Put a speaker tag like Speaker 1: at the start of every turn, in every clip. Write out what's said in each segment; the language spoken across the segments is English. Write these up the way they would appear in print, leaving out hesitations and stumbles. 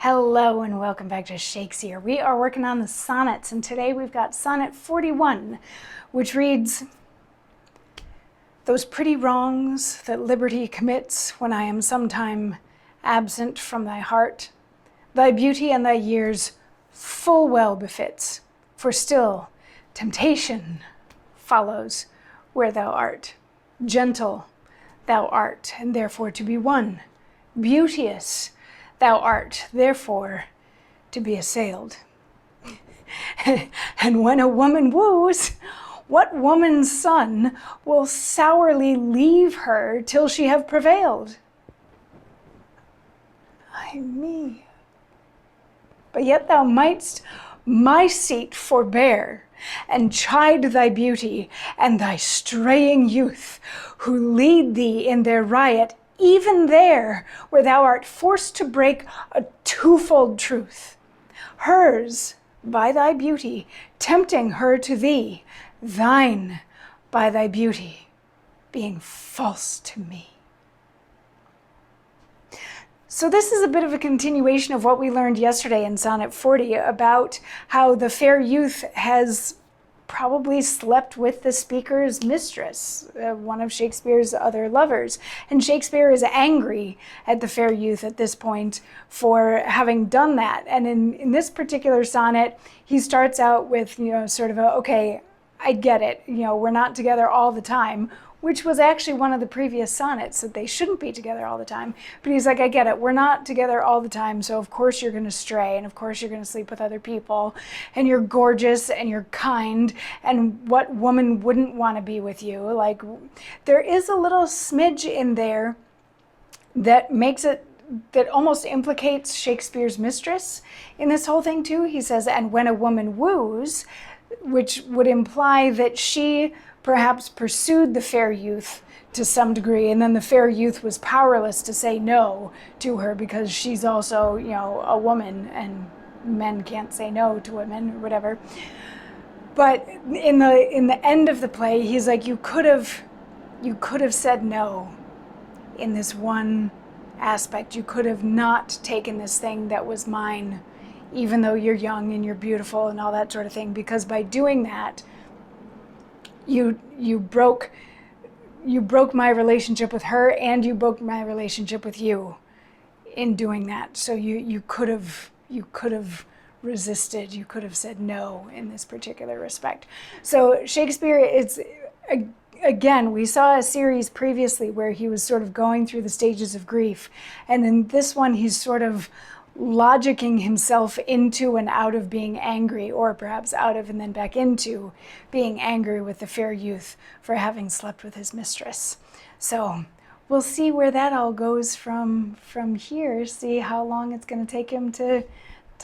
Speaker 1: Hello and welcome back to Shakesyear. We are working on the sonnets, and today we've got Sonnet 41, which reads, "Those pretty wrongs that liberty commits when I am sometime absent from thy heart, thy beauty and thy years full well befits, for still temptation follows where thou art. Gentle thou art, and therefore to be won. Beauteous thou art, therefore to be assailed. And when a woman woos, what woman's son will sourly leave her till she have prevailed? Ay me! But yet thou mightst my seat forbear, and chide thy beauty and thy straying youth, who lead thee in their riot, even there where thou art forced to break a twofold truth, hers by thy beauty tempting her to thee, thine by thy beauty being false to me." So this is a bit of a continuation of what we learned yesterday in Sonnet 40 about how the fair youth has probably slept with the speaker's mistress, one of Shakespeare's other lovers. And Shakespeare is angry at the fair youth at this point for having done that. And in this particular sonnet, he starts out with, sort of okay, I get it. We're not together all the time, which was actually one of the previous sonnets, that they shouldn't be together all the time. But he's like, I get it. We're not together all the time, so of course you're going to stray, and of course you're going to sleep with other people, and you're gorgeous, and you're kind, and what woman wouldn't want to be with you? Like, there is a little smidge in there that makes it, that almost implicates Shakespeare's mistress in this whole thing too. He says, and when a woman woos, which would imply that she perhaps pursued the fair youth to some degree, and then the fair youth was powerless to say no to her because she's also, a woman, and men can't say no to women or whatever. But in the end of the play, he's like, you could have said no in this one aspect. You could have not taken this thing that was mine, even though you're young and you're beautiful and all that sort of thing, because by doing that, you broke my relationship with her, and you broke my relationship with you in doing that. So you could have resisted, you could have said no in this particular respect. So Shakespeare, it's, again, we saw a series previously where he was sort of going through the stages of grief, and in this one he's sort of logicking himself into and out of being angry, or perhaps out of and then back into being angry with the fair youth for having slept with his mistress. So we'll see where that all goes from here, see how long it's going to take him to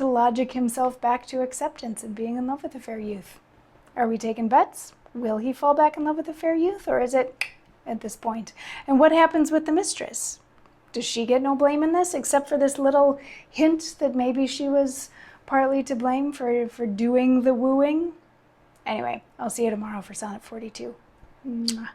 Speaker 1: logic himself back to acceptance and being in love with the fair youth. Are we taking bets? Will he fall back in love with the fair youth, or is it at this point? And what happens with the mistress? Does she get no blame in this, except for this little hint that maybe she was partly to blame for doing the wooing? Anyway, I'll see you tomorrow for Sonnet 42. Mwah.